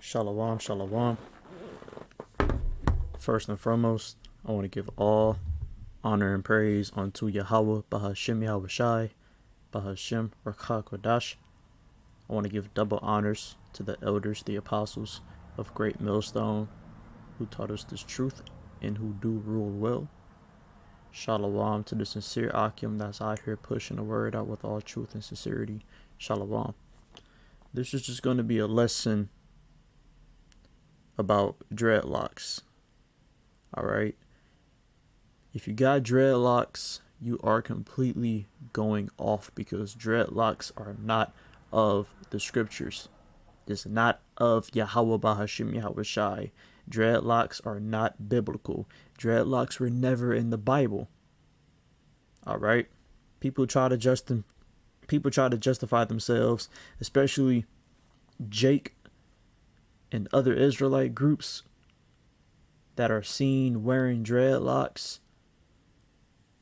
Shalom, shalom. First and foremost, I want to give all honor and praise unto Yahweh, Bahashem Yahweh Shai, Bahashem Rakha Kodash. I want to give double honors to the elders, the apostles of Great Millstone, who taught us this truth and who do rule well. Shalom to the sincere Akim that's out here pushing the word out with all truth and sincerity. Shalom. This is just going to be a lesson about dreadlocks. Alright? If you got dreadlocks, you are completely going off because dreadlocks are not of the scriptures. It's not of Yahweh Bahashim Yahweh Shai. Dreadlocks are not biblical. Dreadlocks were never in the Bible. Alright? People try to justify themselves, especially Jake and other Israelite groups that are seen wearing dreadlocks.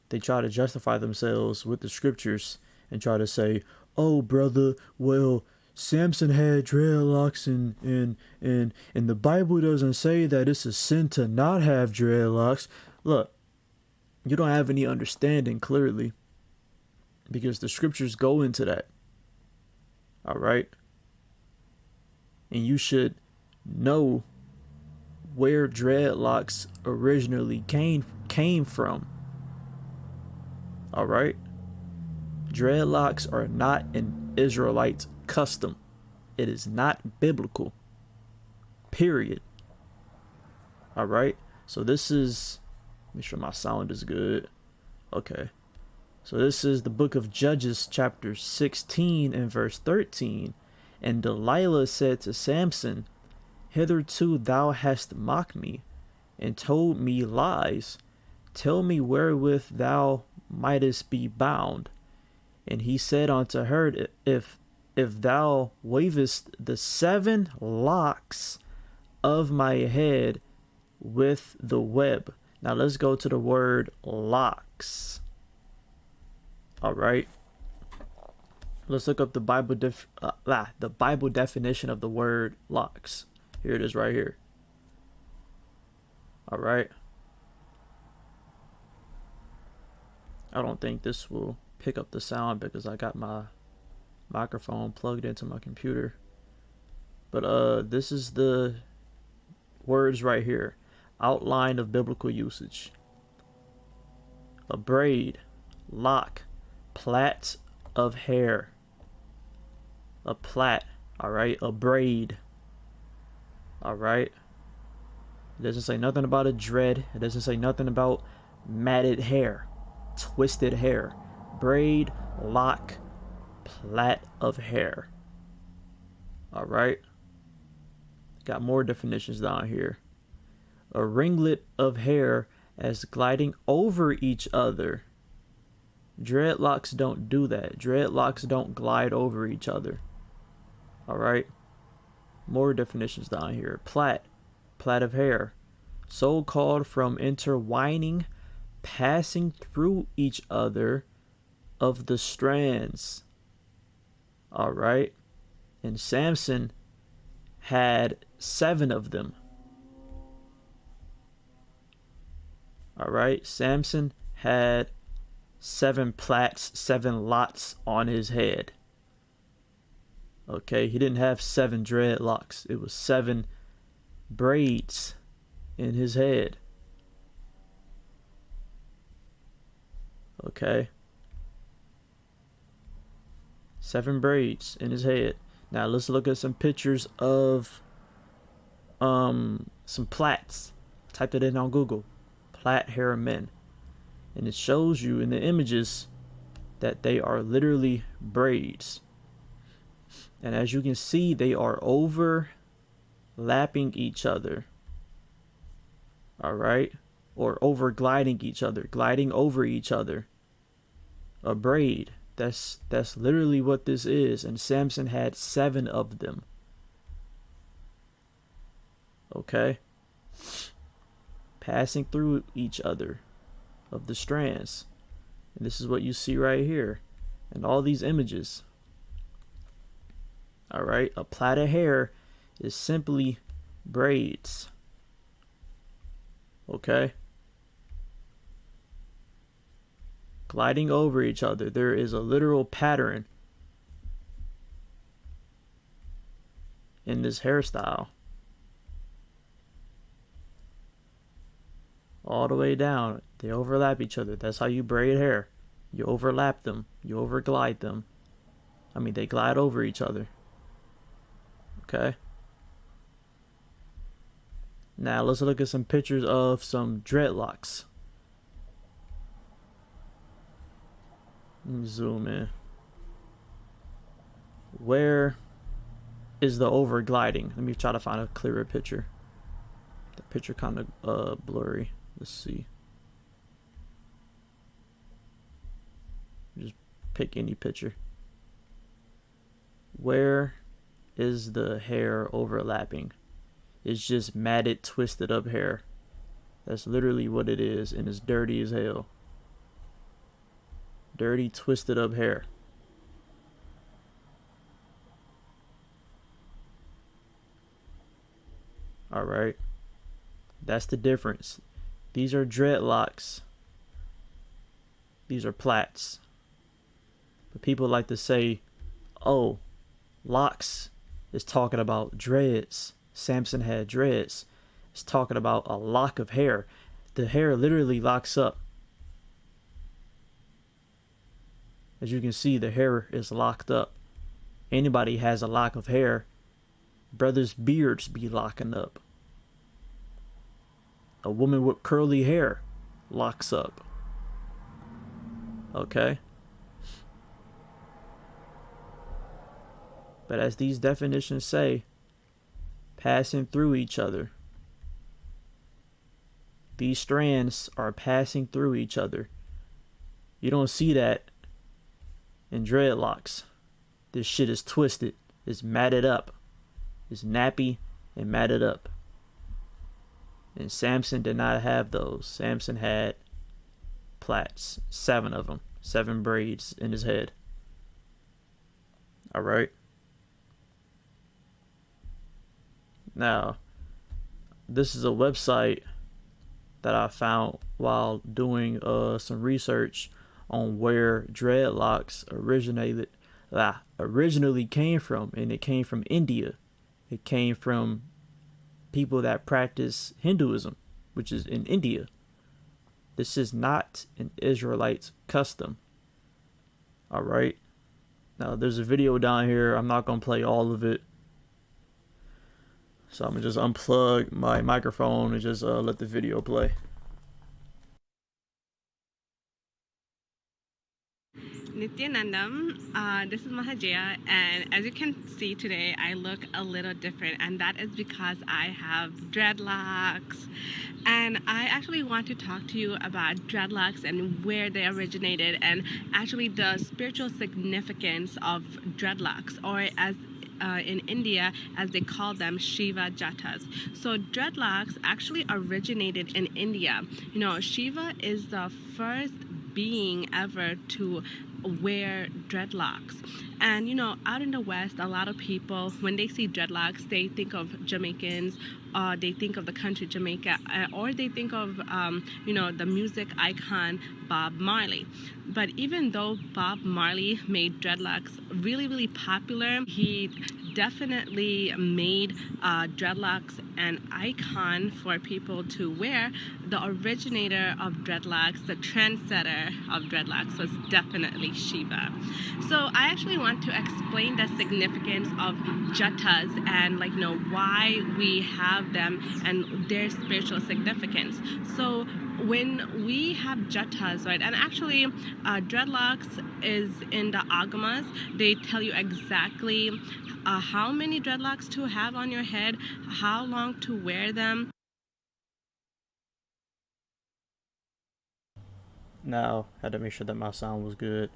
They try to justify themselves with the scriptures and try to say, oh brother, well, Samson had dreadlocks and the Bible doesn't say that it's a sin to not have dreadlocks. Look, you don't have any understanding clearly because the scriptures go into that. All right? And you should know where dreadlocks originally came from. All right? Dreadlocks are not an Israelite custom. It is not biblical. Period. All right? So this is, make sure my sound is good. Okay. So this is the book of Judges chapter 16 and verse 13. And Delilah said to Samson, hitherto thou hast mocked me, and told me lies. Tell me wherewith thou mightest be bound. And he said unto her, if thou wavest the 7 locks of my head with the web. Now let's go to the word locks. All right. Let's look up the Bible definition of the word locks. Here it is right here. All right. I don't think this will pick up the sound because I got my microphone plugged into my computer. But this is the words right here. Outline of biblical usage. A braid, lock, plait of hair. A plait, all right, a braid. All right. It doesn't say nothing about a dread. It doesn't say nothing about matted hair, twisted hair. Braid, lock, plait of hair. All right. Got more definitions down here. A ringlet of hair as gliding over each other. Dreadlocks don't do that. Dreadlocks don't glide over each other. All right. More definitions down here. Plait of hair. So called from intertwining, passing through each other of the strands. All right. And Samson had 7 of them. All right. Samson had 7 plaits, 7 lots on his head. Okay, he didn't have 7 dreadlocks. It was 7 braids in his head. Okay. 7 braids in his head. Now let's look at some pictures of some plaits. Typed it in on Google. Plait hair men. And it shows you in the images that they are literally braids. And as you can see, they are overlapping each other. All right? Or over gliding each other, gliding over each other. A braid. That's literally what this is. And Samson had 7 of them. Okay? Passing through each other of the strands. And this is what you see right here in all these images. All right, a plait of hair is simply braids. Okay? Gliding over each other. There is a literal pattern in this hairstyle. All the way down. They overlap each other. That's how you braid hair. You overlap them. You overglide them. I mean, they glide over each other. Okay? Now, let's look at some pictures of some dreadlocks. Let me zoom in. Where is the overgliding? Let me try to find a clearer picture. The picture kind of blurry. Let's see. Just pick any picture. Where is the hair overlapping? It's just matted, twisted up hair. That's literally what it is, and it's dirty as hell. Dirty, twisted up hair. Alright. That's the difference. These are dreadlocks. These are plaits. But people like to say, oh, locks is talking about dreads. Samson had dreads. It's talking about a lock of hair. The hair literally locks up. As you can see, the hair is locked up. Anybody has a lock of hair. Brothers' beards be locking up. A woman with curly hair locks up. Okay? But as these definitions say, passing through each other. These strands are passing through each other. You don't see that in dreadlocks. This shit is twisted. It's matted up. It's nappy and matted up. And Samson did not have those. Samson had plaits. 7 of them. 7 braids in his head. Alright? Now, this is a website that I found while doing some research on where dreadlocks originally came from, and it came from India. It came from people that practice Hinduism, which is in India. This is not an Israelite custom. Alright? Now, there's a video down here. I'm not going to play all of it. So I'm going to just unplug my microphone and just let the video play. Nityanandam, this is Mahajaya, and as you can see today, I look a little different, and that is because I have dreadlocks. And I actually want to talk to you about dreadlocks and where they originated, and actually the spiritual significance of dreadlocks, or as in India, as they call them, Shiva Jatas. So dreadlocks actually originated in India. You know, Shiva is the first being ever to wear dreadlocks. And you know, out in the West, a lot of people, when they see dreadlocks, they think of Jamaicans, they think of the country Jamaica, or they think of you know, the music icon Bob Marley. But even though Bob Marley made dreadlocks really popular, he definitely made dreadlocks an icon for people to wear. The originator of dreadlocks, the trendsetter of dreadlocks, was definitely Shiva. So I actually want to explain the significance of jatas and, like, you know, why we have them and their spiritual significance. So when we have jatas, right, and actually dreadlocks is in the agamas. They tell you exactly how many dreadlocks to have on your head, how long to wear them. Now, had to make sure that my sound was good.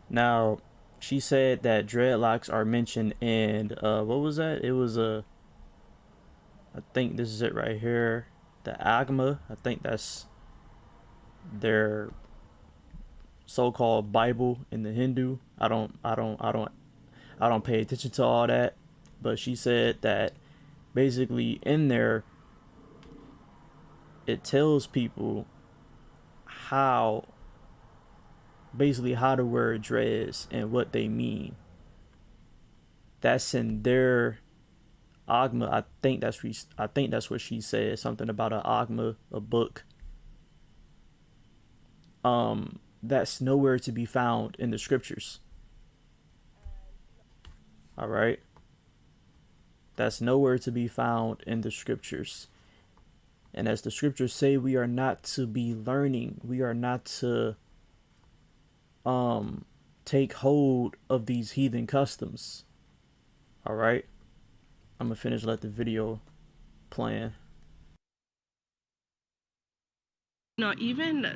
Now, she said that dreadlocks are mentioned in, what was that? It was I think this is it right here. The Agama. I think that's their so-called Bible in the Hindu. I don't pay attention to all that. But she said that basically in there, it tells people how, basically how to wear dreads and what they mean. That's in their Agma. I think that's what she said. Something about an Agma, a book. That's nowhere to be found in the scriptures. All right, that's nowhere to be found in the scriptures. And as the scriptures say, we are not to be learning. We are not to take hold of these heathen customs. All right, I'm gonna finish let the video playing. No, even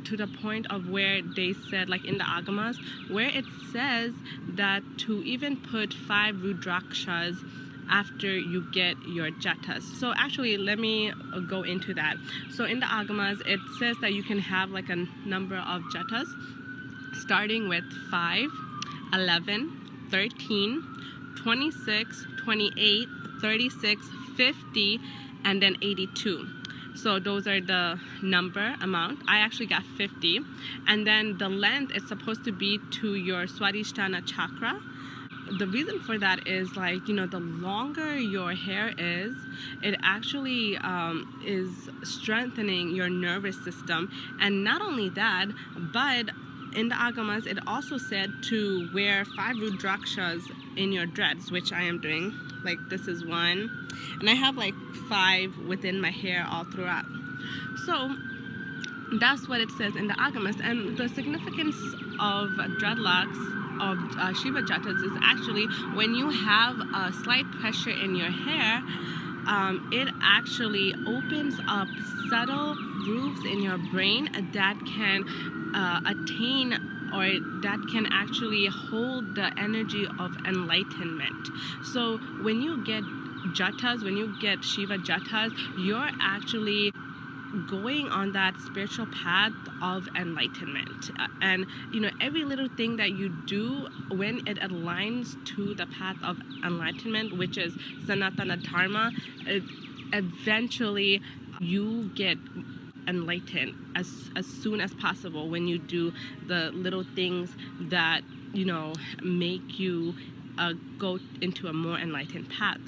to the point of where they said, like in the agamas, where it says that to even put 5 rudrakshas after you get your jatas. So actually, let me go into that. So in the agamas, it says that you can have like a number of jatas, starting with 5, 11, 13, 26, 28, 36, 50, and then 82. So those are the number amount. I actually got 50. And then the length is supposed to be to your Swadhisthana chakra. The reason for that is, like, you know, the longer your hair is, it actually is strengthening your nervous system. And not only that, but in the agamas, it also said to wear 5 rudrakshas in your dreads, which I am doing. Like, this is one, and I have like 5 within my hair all throughout. So that's what it says in the agamas. And the significance of dreadlocks, of Shiva jatas, is actually when you have a slight pressure in your hair, it actually opens up subtle grooves in your brain that can attain, or that can actually hold the energy of enlightenment. So when you get jatas, when you get Shiva jatas, you're actually going on that spiritual path of enlightenment. And you know, every little thing that you do, when it aligns to the path of enlightenment, which is Sanatana Dharma, eventually you get enlightened as soon as possible when you do the little things that, you know, make you go into a more enlightened path.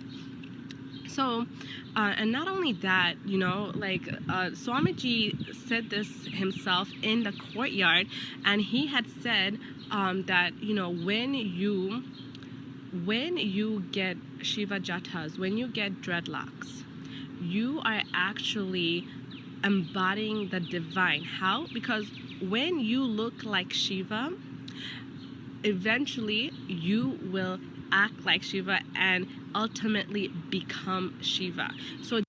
So, and not only that, you know, like Swamiji said this himself in the courtyard, and he had said that, you know, when you get Shiva jatas, when you get dreadlocks, you are actually embodying the divine. How? Because when you look like Shiva, eventually you will act like Shiva and ultimately become Shiva. So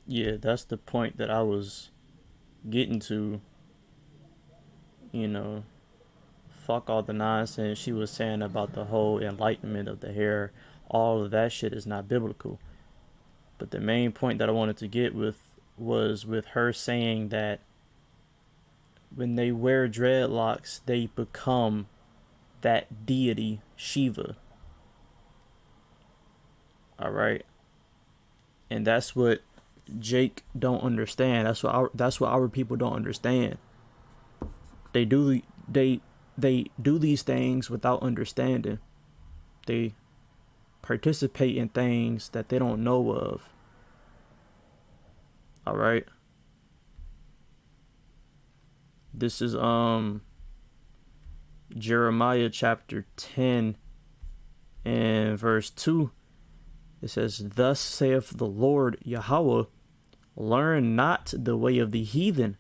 Yeah, that's the point that I was getting to. You know, fuck all the nonsense she was saying about the whole enlightenment of the hair. All of that shit is not biblical. But the main point that I wanted to get with was with her saying that when they wear dreadlocks, they become that deity Shiva. All right, and that's what Jake don't understand. That's what our people don't understand. They do they they do these things without understanding. They participate in things that they don't know of. All right. This is Jeremiah chapter 10 and verse 2. It says, "Thus saith the Lord Yahweh, learn not the way of the heathen,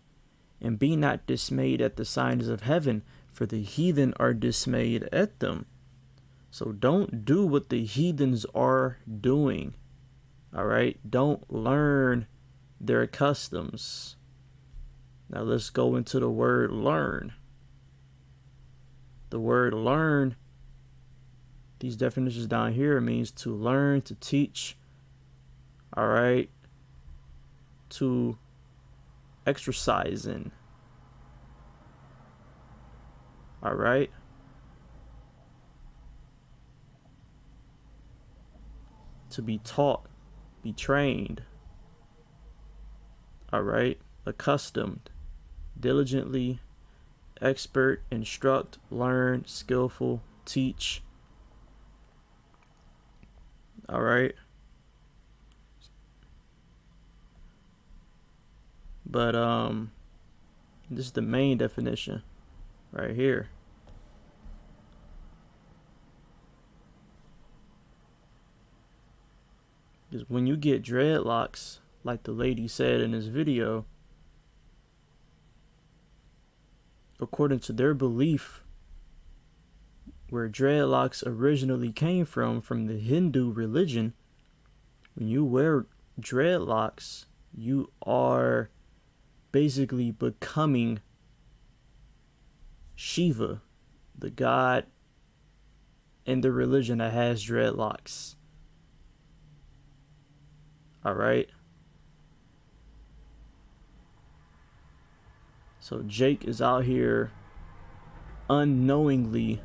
and be not dismayed at the signs of heaven, for the heathen are dismayed at them." So don't do what the heathens are doing. All right? Don't learn their customs. Now let's go into the word learn. The word learn, these definitions down here, means to learn, to teach, all right, to exercise in, all right. to be taught, be trained, all right, accustomed, diligently, expert, instruct, learn, skillful, teach, all right. But this is the main definition right here. Because when you get dreadlocks, like the lady said in this video, according to their belief, where dreadlocks originally came from the Hindu religion, when you wear dreadlocks, you are basically becoming Shiva, the god in the religion that has dreadlocks. All right. So Jake is out here unknowingly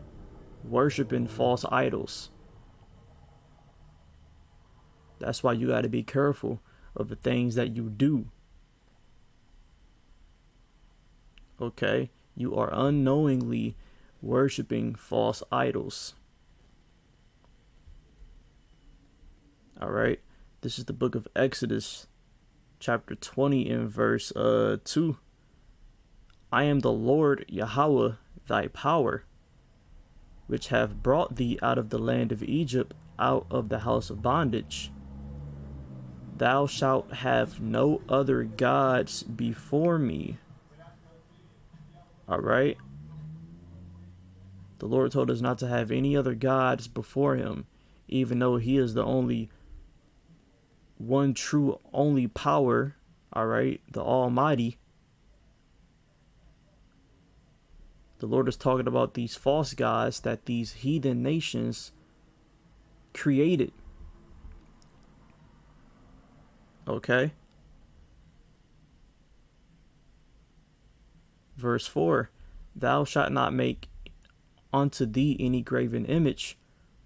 worshiping false idols. That's why you got to be careful of the things that you do. Okay? You are unknowingly worshiping false idols. All right? This is the book of Exodus, chapter 20 and verse 2. I am the Lord Yahweh, thy power, which have brought thee out of the land of Egypt, out of the house of bondage. Thou shalt have no other gods before me. All right? The Lord told us not to have any other gods before him, even though he is the only one true only power, all right, the Almighty. The Lord is talking about these false gods that these heathen nations created. Okay? Verse 4, thou shalt not make unto thee any graven image,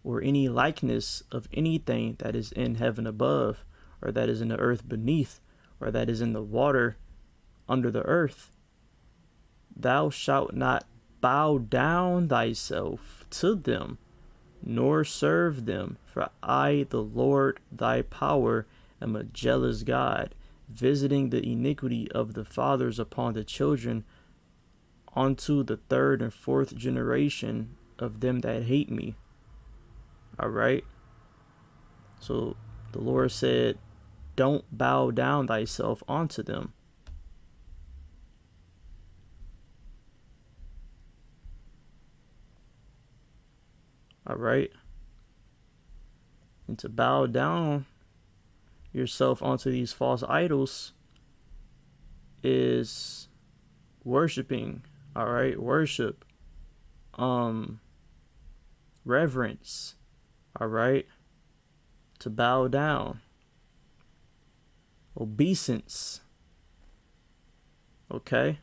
or any likeness of anything that is in heaven above, or that is in the earth beneath, or that is in the water under the earth. Thou shalt not bow down thyself to them, nor serve them, for I, the Lord thy power, am a jealous God, visiting the iniquity of the fathers upon the children, unto the third and fourth generation of them that hate me. All right? So the Lord said, don't bow down thyself unto them. All right? And to bow down yourself onto these false idols is worshiping. All right? Worship. Reverence. All right? To bow down. Obeisance. Okay?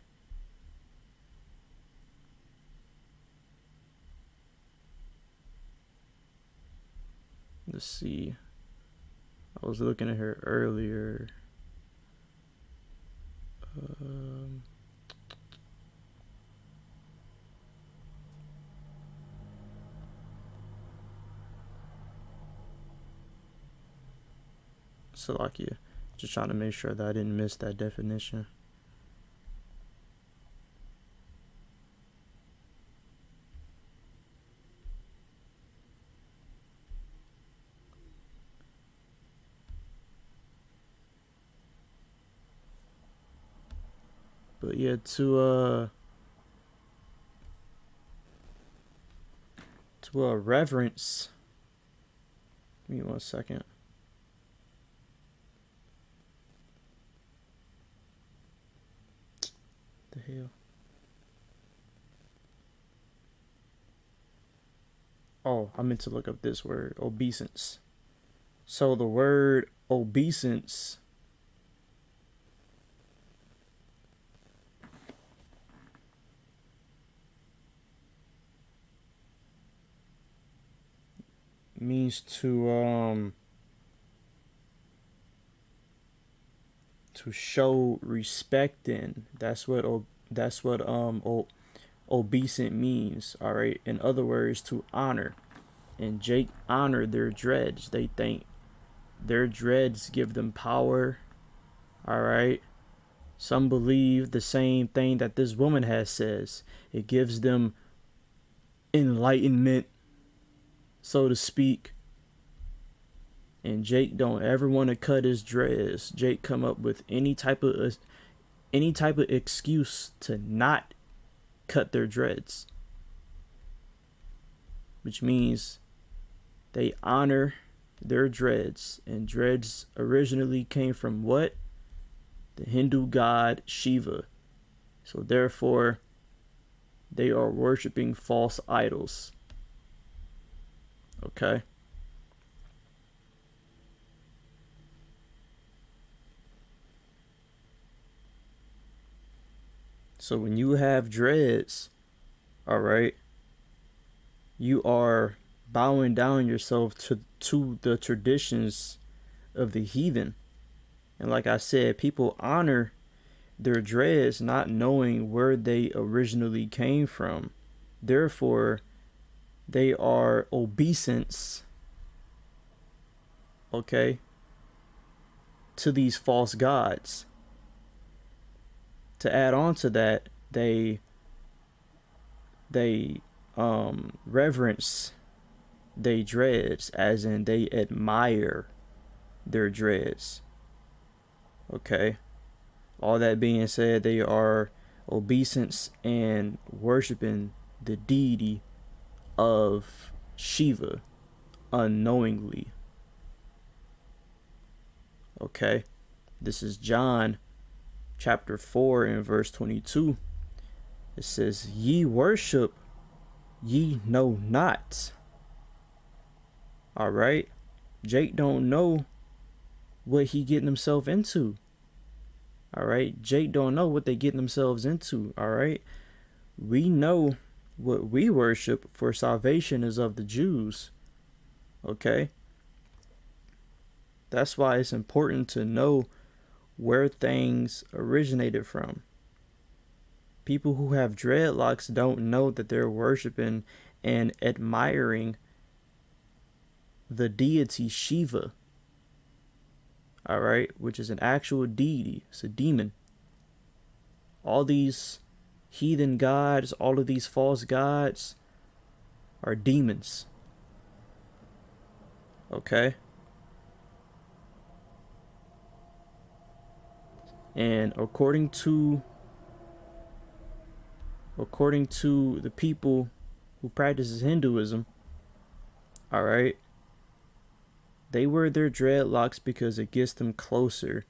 Let's see. I was looking at her earlier. Salakia. Just trying to make sure that I didn't miss that definition. But yeah, to reverence. Give me 1 second. The hell? Oh, I meant to look up this word, obeisance. So the word obeisance means to to show respect in. That's what obeisant means. All right. In other words, to honor. And Jake honored their dreads. They think their dreads give them power. All right. Some believe the same thing that this woman has says. It gives them enlightenment, so to speak. And Jake don't ever want to cut his dreads. Jake come up with any type of excuse to not cut their dreads, which means they honor their dreads. And dreads originally came from what? The Hindu god Shiva. So therefore, they are worshiping false idols. Okay? So when you have dreads, all right, you are bowing down yourself to the traditions of the heathen. And like I said, people honor their dreads not knowing where they originally came from. Therefore, they are obeisants, okay, to these false gods. To add on to that, they reverence their dreads, as in they admire their dreads. Okay. All that being said, they are obeisants and worshiping the deity of Shiva unknowingly. Okay. This is John chapter 4 and verse 22. It says, "Ye worship, ye know not." All right. Jake don't know what he getting himself into. All right. Jake don't know what they getting themselves into. All right. We know what we worship, for salvation is of the Jews. Okay. That's why it's important to know where things originated from. People who have dreadlocks don't know that they're worshiping and admiring the deity Shiva. All right, which is an actual deity. It's a demon. All these heathen gods, all of these false gods are demons. Okay? And according to the people who practices Hinduism, all right, they wear their dreadlocks because it gets them closer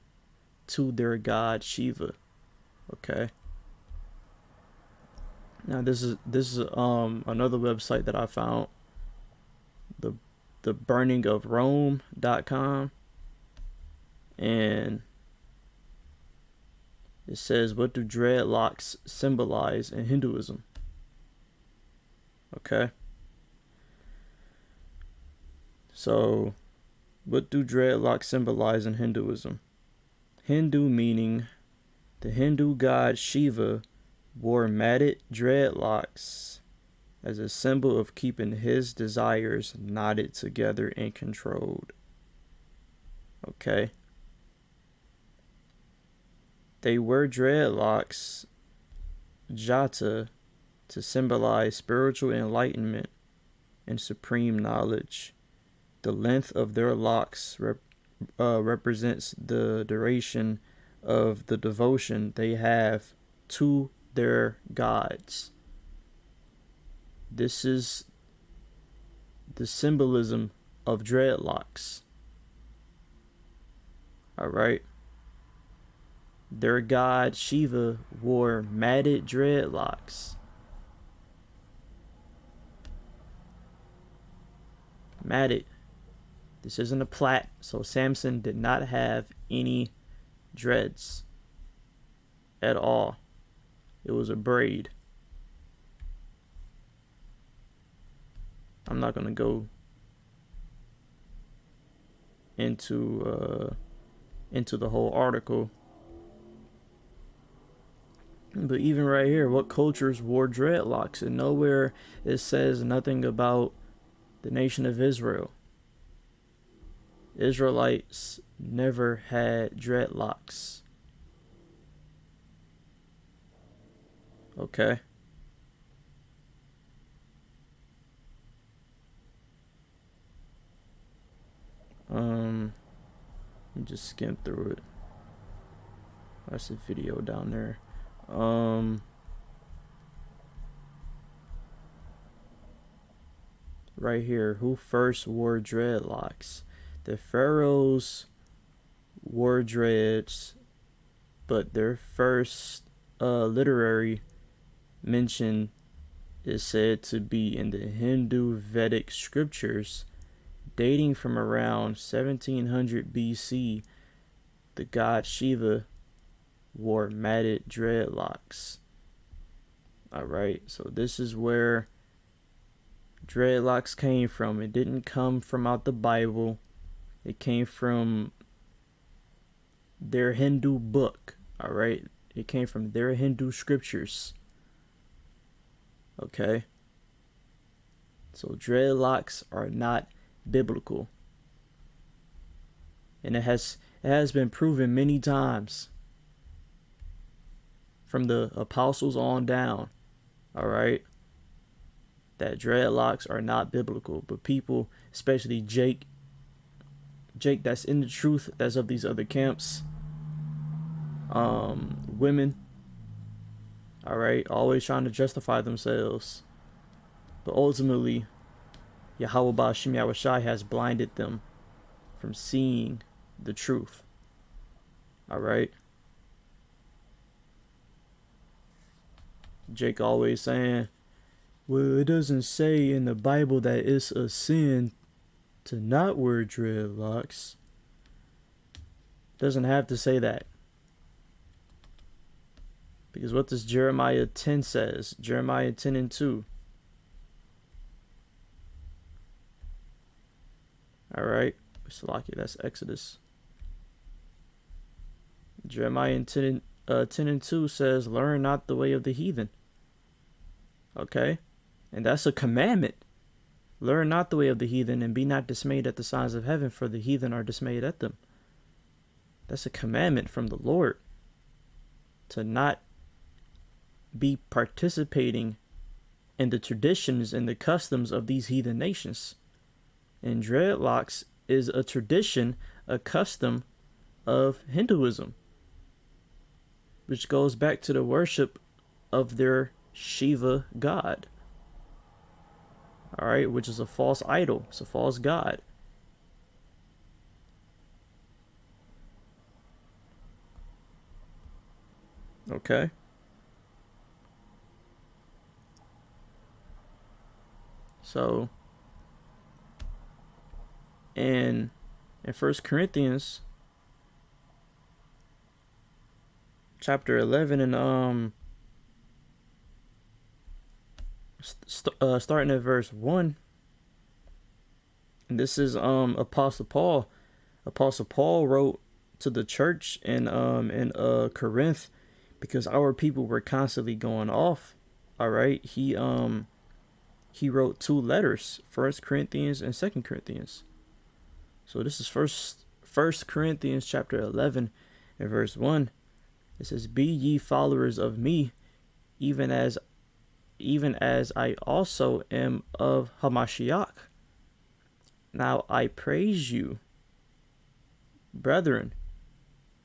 to their god Shiva. Okay. Now this is another website that I found, the burningofrome.com, and it says, what do dreadlocks symbolize in Hinduism? Okay. So, what do dreadlocks symbolize in Hinduism? Hindu meaning the Hindu god Shiva wore matted dreadlocks as a symbol of keeping his desires knotted together and controlled. Okay. They wear dreadlocks, jata, to symbolize spiritual enlightenment and supreme knowledge. The length of their locks represents the duration of the devotion they have to their gods. This is the symbolism of dreadlocks. All right. Their god Shiva wore matted dreadlocks. Matted. This isn't a plait, so Samson did not have any dreads at all. It was a braid. I'm not gonna go into the whole article But even right here, what cultures wore dreadlocks? And nowhere it says nothing about the nation of Israel. Israelites never had dreadlocks. Okay. Let me just skim through it. That's a video down there. Right here, who first wore dreadlocks? The pharaohs wore dreads, but their first literary mention is said to be in the Hindu Vedic scriptures dating from around 1700 BC. The god Shiva wore matted dreadlocks. Alright, so this is where dreadlocks came from. It didn't come from out the Bible. It came from their Hindu book. Alright, it came from their Hindu scriptures. Okay, so dreadlocks are not biblical, and it has been proven many times from the apostles on down, all right, that dreadlocks are not biblical. But people, especially Jake that's in the truth, that's of these other camps, women, all right, always trying to justify themselves, but ultimately Yahweh Ba'ashim Yahushai has blinded them from seeing the truth. Alright? Jake always saying, well, it doesn't say in the Bible that it's a sin to not wear dreadlocks. Doesn't have to say that. Because what does Jeremiah 10 says? Jeremiah 10 and 2. Alright, Salaki, that's Exodus. Jeremiah 10 and 2 says, learn not the way of the heathen. Okay? And that's a commandment. Learn not the way of the heathen, and be not dismayed at the signs of heaven, for the heathen are dismayed at them. That's a commandment from the Lord. To not be participating in the traditions and the customs of these heathen nations. And dreadlocks is a tradition, a custom of Hinduism, which goes back to the worship of their Shiva god. Alright, which is a false idol. It's a false god. Okay. So, in 1 Corinthians chapter 11 and starting at verse 1, and this is Apostle Paul. Apostle Paul wrote to the church in Corinth, because our people were constantly going off. All right, he wrote 2 letters, 1 Corinthians and 2 Corinthians. So this is First Corinthians chapter 11 and verse 1. It says, be ye followers of me, even as I also am of Hamashiach. Now I praise you, brethren,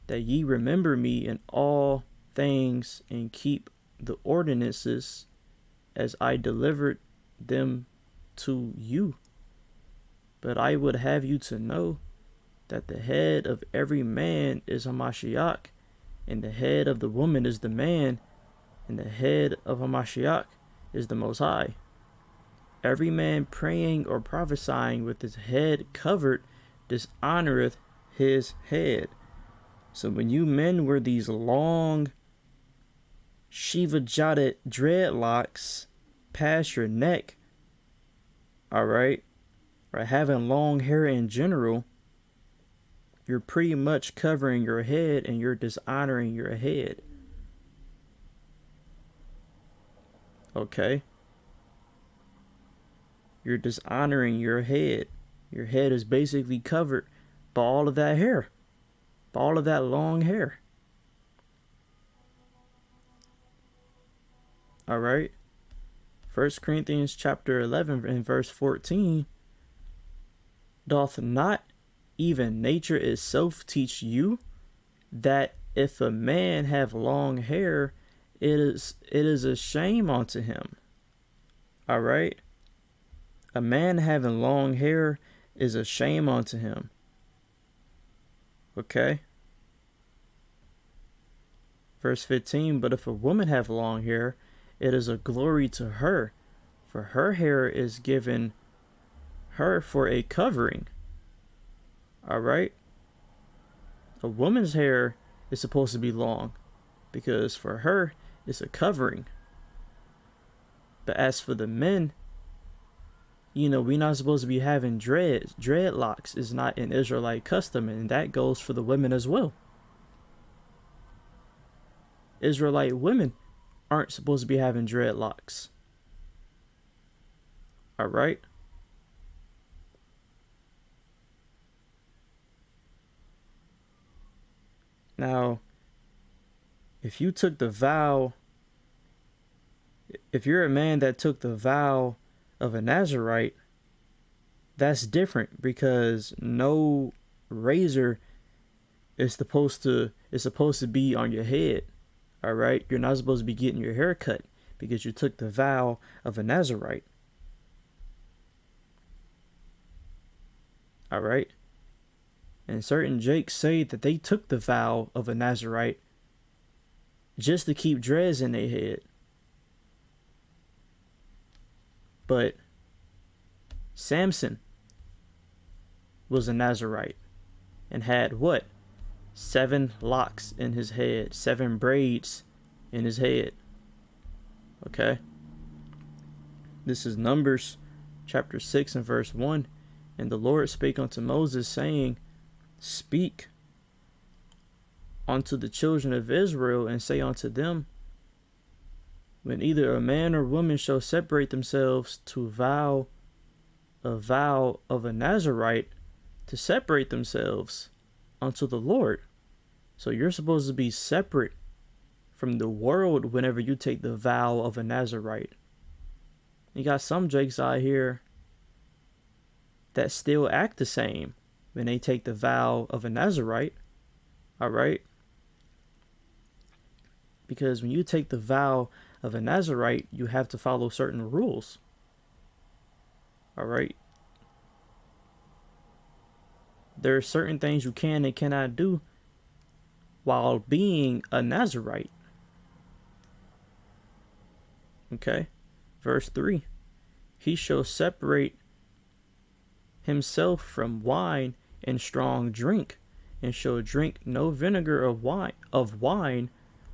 that ye remember me in all things, and keep the ordinances as I delivered them to you. But I would have you to know that the head of every man is Hamashiach, and the head of the woman is the man, and the head of Hamashiach is the Most High. Every man praying or prophesying with his head covered dishonoreth his head. So when you men wear these long Shiva jotted dreadlocks past your neck, alright, or having long hair in general, you're pretty much covering your head and you're dishonoring your head. Okay? You're dishonoring your head. Your head is basically covered by all of that hair, by all of that long hair. All right? 1 Corinthians chapter 11 and verse 14. Doth not even nature itself teach you that if a man have long hair, it is a shame unto him? All right? A man having long hair is a shame unto him. Okay? Verse 15, but if a woman have long hair, it is a glory to her, for her hair is given her for a covering. All right? A woman's hair is supposed to be long because for her, it's a covering. But as for the men, we're not supposed to be having dreads. Dreadlocks is not an Israelite custom, and that goes for the women as well. Israelite women aren't supposed to be having dreadlocks. All right? Now, if you're a man that took the vow of a Nazirite, that's different because no razor is supposed to be on your head. All right? You're not supposed to be getting your hair cut because you took the vow of a Nazirite. All right? And certain Jakes say that they took the vow of a Nazirite just to keep dreads in their head. But Samson was a Nazirite and had what? 7 locks in his head, 7 braids in his head. Okay? This is Numbers chapter 6 and verse 1. And the Lord spake unto Moses, saying, Speak unto the children of Israel, and say unto them, when either a man or woman shall separate themselves to vow a vow of a Nazirite, to separate themselves unto the Lord. So you're supposed to be separate from the world whenever you take the vow of a Nazirite. You got some Jakes out here that still act the same when they take the vow of a Nazirite. All right? Because when you take the vow of a Nazirite, you have to follow certain rules. All right? There are certain things you can and cannot do while being a Nazirite. Okay? Verse 3. He shall separate himself from wine and strong drink, and shall drink no vinegar of wine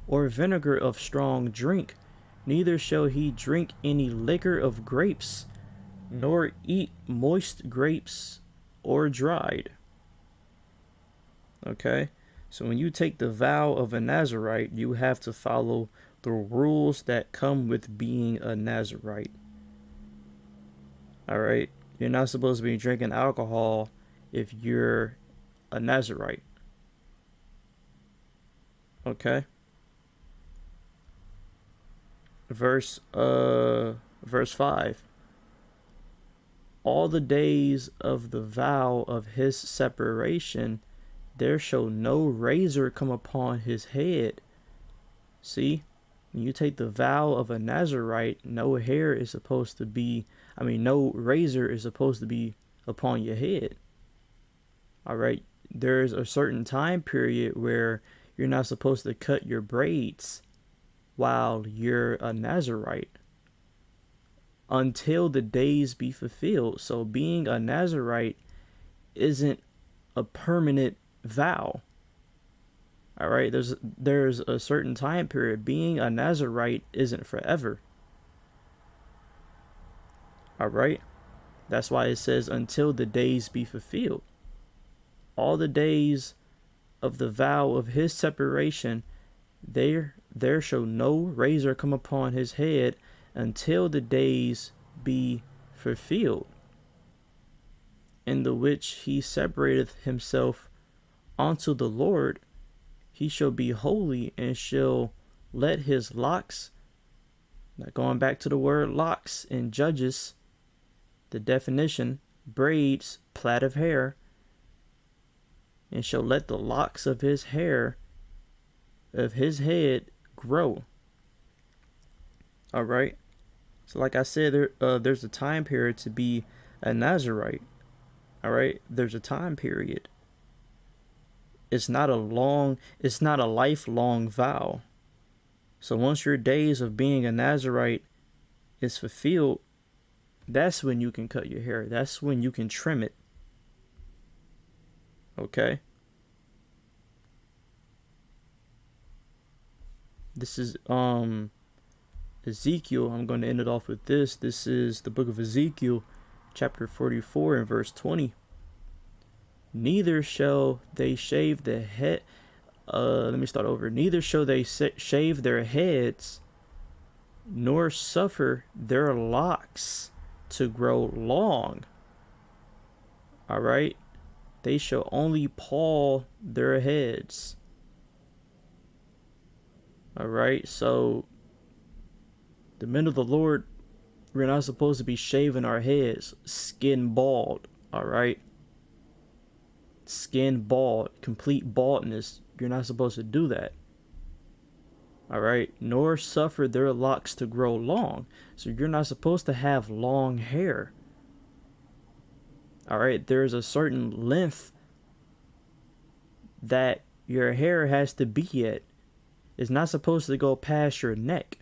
or vinegar of strong drink, neither shall he drink any liquor of grapes, nor eat moist grapes or dried. Okay? So when you take the vow of a Nazirite, you have to follow the rules that come with being a Nazirite. All right? You're not supposed to be drinking alcohol if you're a Nazirite. Okay? Verse 5. All the days of the vow of his separation, there shall no razor come upon his head. See? When you take the vow of a Nazirite, no razor is supposed to be upon your head. All right? There's a certain time period where you're not supposed to cut your braids while you're a Nazirite until the days be fulfilled. So being a Nazirite isn't a permanent vow. All right, there's a certain time period. Being a Nazirite isn't forever. All right, that's why it says until the days be fulfilled. All the days of the vow of his separation, there shall no razor come upon his head, until the days be fulfilled, in the which he separateth himself unto the Lord. He shall be holy, and shall let his locks, now going back to the word locks in Judges, the definition, braids, plait of hair, and shall let the locks of his hair of his head grow. All right. So like I said, there's a time period to be a Nazarite. All right. There's a time period. It's not a lifelong vow. So once your days of being a Nazarite is fulfilled, that's when you can cut your hair. That's when you can trim it. Okay? This is Ezekiel. I'm going to end it off with this. This is the book of Ezekiel, chapter 44 and verse 20. Neither shall they shave the head. Let me start over. Neither shall they shave their heads, nor suffer their locks to grow long. All right? They shall only paw their heads. All right? So, the men of the Lord, we're not supposed to be shaving our heads, skin bald. All right? Skin bald, complete baldness. You're not supposed to do that. All right? Nor suffer their locks to grow long. So you're not supposed to have long hair. All right? There's a certain length that your hair has to be at. It's not supposed to go past your neck.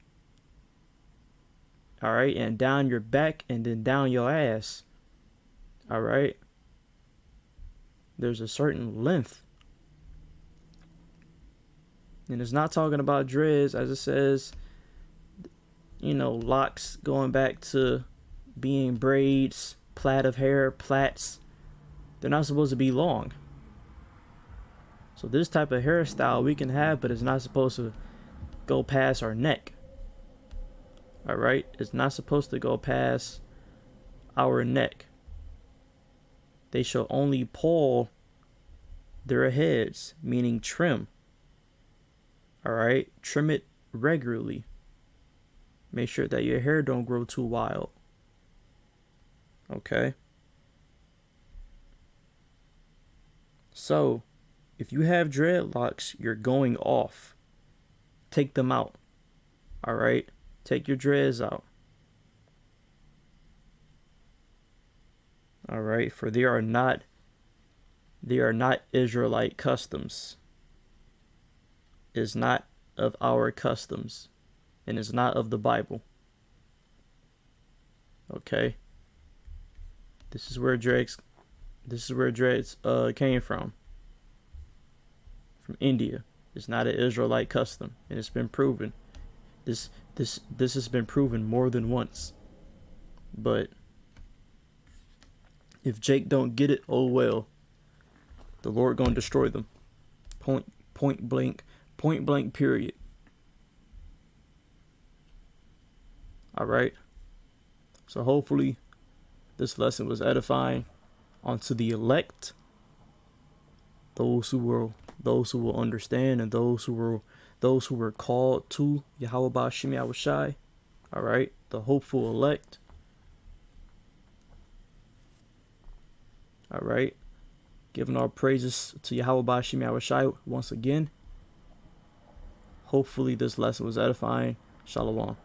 All right? And down your back and then down your ass. All right? There's a certain length. And it's not talking about dreads, as it says, locks going back to being braids, plait of hair, plaits. They're not supposed to be long. So this type of hairstyle we can have, but it's not supposed to go past our neck. All right? It's not supposed to go past our neck. They shall only paw their heads, meaning trim. All right? Trim it regularly. Make sure that your hair don't grow too wild. Okay? So, if you have dreadlocks, you're going off. Take them out. All right? Take your dreads out. All right? For they are not Israelite customs. Is not of our customs, and is not of the Bible. Okay? This is where dreads came from India. It's not an Israelite custom, and it's been proven. This has been proven more than once. But if Jake don't get it, oh well. The Lord gonna destroy them. Point blank, period. All right. So hopefully this lesson was edifying unto the elect, those who will understand, and those who were called to Yahweh Ba'Shem Yahushai. All right, the hopeful elect. All right, giving our praises to Yahweh Ba'Shem Yahushai once again. Hopefully this lesson was edifying. Shalom.